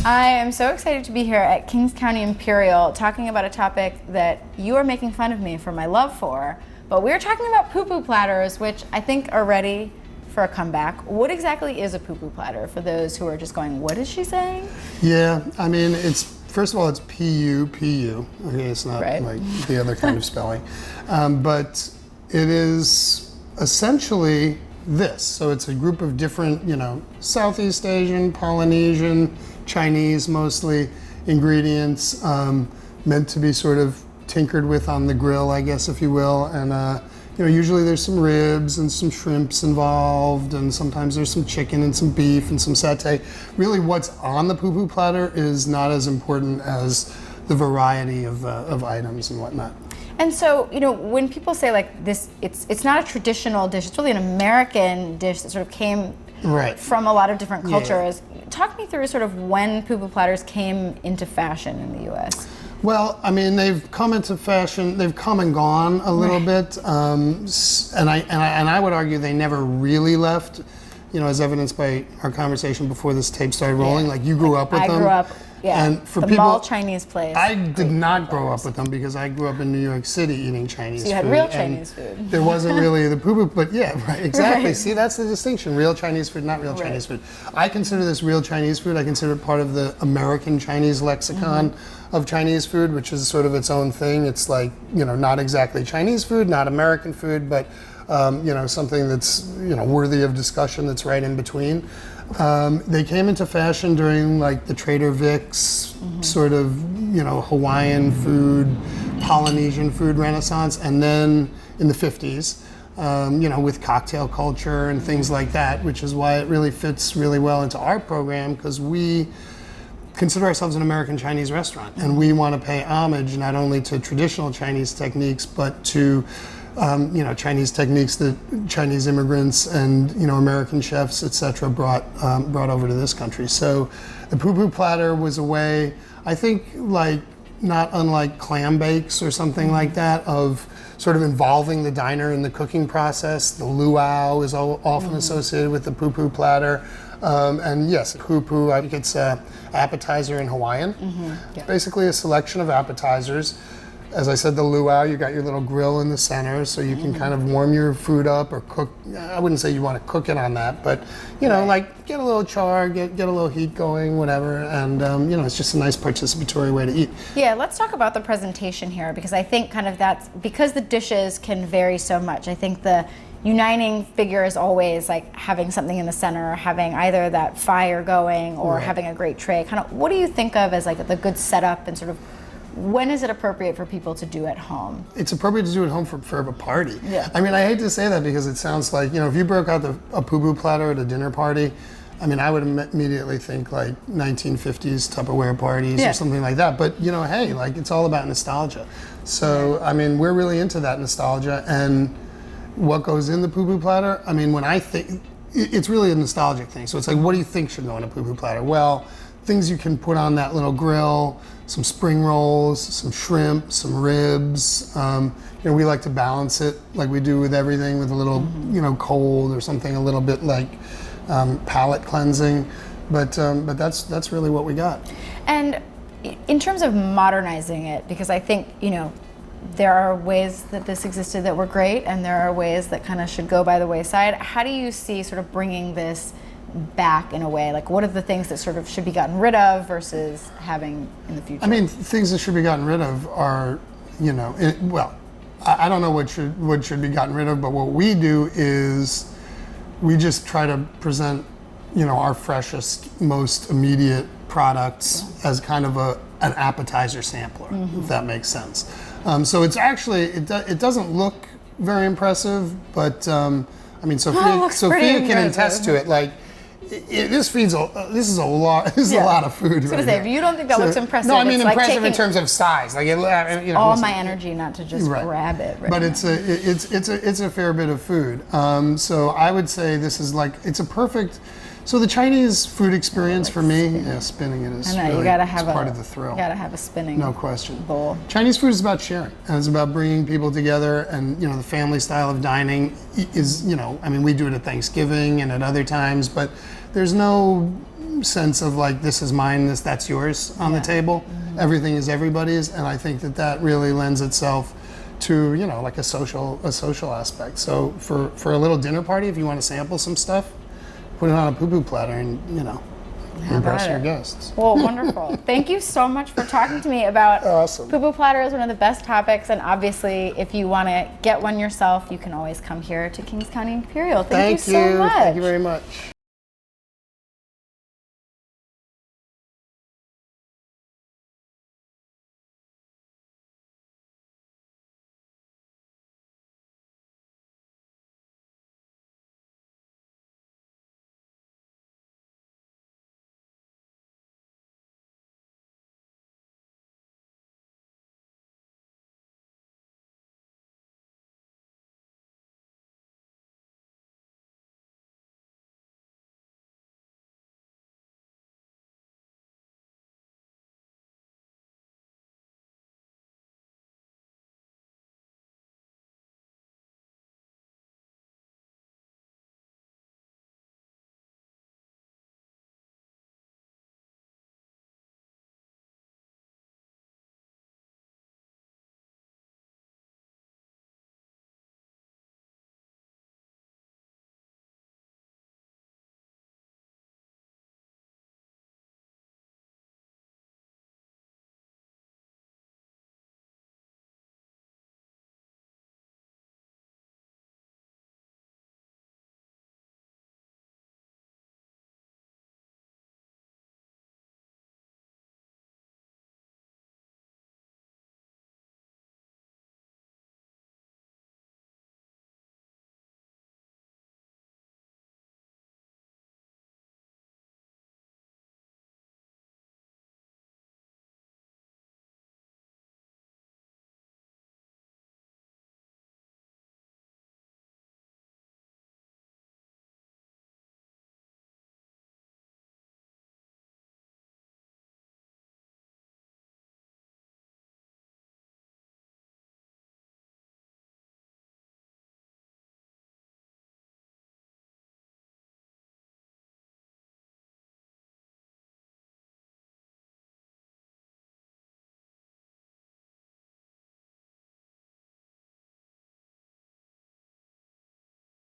I am so excited to be here at Kings County Imperial talking about a topic that you are making fun of me for my love for, but we're talking about Pu Pu Platters, which I think are ready for a comeback. What exactly is a Pu Pu Platter for those who are just going, what is she saying? Yeah, I mean, first of all, it's P-U-P-U. Okay, it's not right. Like the other kind of spelling. But it is essentially this. So it's a group of different, Southeast Asian, Polynesian, Chinese mostly ingredients meant to be sort of tinkered with on the grill, I guess, if you will. And usually there's some ribs and some shrimps involved, and sometimes there's some chicken and some beef and some satay. Really, what's on the Pu Pu Platter is not as important as the variety of items and whatnot. And so, when people say like this, it's not a traditional dish. It's really an American dish that sort of came from a lot of different cultures. Yeah. Talk me through sort of when Pu Pu Platters came into fashion in the U.S. Well, I mean, they've come into fashion. They've come and gone a little bit, and I would argue they never really left. As evidenced by our conversation before this tape started rolling. Yeah. Like you grew up with them. I grew up. Yeah, and for the people, mall Chinese place. I did not grow up with them because I grew up in New York City eating Chinese food. So you had real Chinese food. There wasn't really the Pu Pu, but yeah, right, exactly. Right. See, that's the distinction: real Chinese food, not real Chinese food. I consider this real Chinese food. I consider it part of the American Chinese lexicon of Chinese food, which is sort of its own thing. It's like not exactly Chinese food, not American food, but something that's worthy of discussion. That's right in between. They came into fashion during like the Trader Vic's sort of Hawaiian food, Polynesian food renaissance, and then in the 50s, with cocktail culture and things like that, which is why it really fits really well into our program, because we consider ourselves an American Chinese restaurant, and we want to pay homage not only to traditional Chinese techniques, but to Chinese techniques that Chinese immigrants and American chefs, etc., brought over to this country. So the Pu Pu Platter was a way, I think, like not unlike clam bakes or something like that, of sort of involving the diner in the cooking process. The luau is often associated with the Pu Pu Platter. And yes, Pu Pu, I think it's an appetizer in Hawaiian. Yeah. Basically a selection of appetizers. As I said, the luau, you got your little grill in the center, so you can kind of warm your food up or cook. I wouldn't say you want to cook it on that, but like get a little char, get a little heat going, whatever, and it's just a nice participatory way to eat. Yeah, let's talk about the presentation here, because I think kind of that's because the dishes can vary so much. I think the uniting figure is always like having something in the center, having either that fire going or having a great tray. Kind of, what do you think of as like the good setup, and sort of when is it appropriate for people to do at home? It's appropriate to do at home for a party. Yeah. I mean, I hate to say that because it sounds like, if you broke out a Pu Pu Platter at a dinner party, I mean, I would immediately think like 1950s Tupperware parties or something like that. But, hey, like it's all about nostalgia. So, I mean, we're really into that nostalgia. And what goes in the Pu Pu Platter? I mean, when I think, it's really a nostalgic thing. So it's like, what do you think should go in a Pu Pu Platter? Well, things you can put on that little grill, some spring rolls, some shrimp, some ribs. We like to balance it like we do with everything, with a little, cold or something a little bit like palate cleansing. But that's really what we got. And in terms of modernizing it, because I think, there are ways that this existed that were great, and there are ways that kind of should go by the wayside. How do you see sort of bringing this back in a way? Like, what are the things that sort of should be gotten rid of versus having in the future? I mean, things that should be gotten rid of are, I don't know what should be gotten rid of, but what we do is we just try to present, our freshest, most immediate products as kind of an appetizer sampler, if that makes sense. So it's actually, it doesn't look very impressive, but I mean, Sophia can attest to it. Like, this is a lot of food. I was going to say, if you don't think that looks impressive, no, I mean it's impressive like in terms of size. Like, all my energy not to just grab it. But it's a fair bit of food. So I would say this is like, it's a perfect So the Chinese food experience for me, yeah, spinning it is I know, really you gotta have part of the thrill. You gotta have a spinning No question. bowl. Chinese food is about sharing, and it's about bringing people together. And the family style of dining is, I mean, we do it at Thanksgiving and at other times, but there's no sense of like this is mine, that's yours on the table. Everything is everybody's, and I think that really lends itself to like a social aspect. So for a little dinner party, if you want to sample some stuff, put it on a Pu Pu Platter and impress your guests. Well, wonderful. Thank you so much for talking to me about Awesome. Pu Pu Platter is one of the best topics, and obviously if you want to get one yourself, you can always come here to Kings County Imperial. Thank you so much. Thank you very much.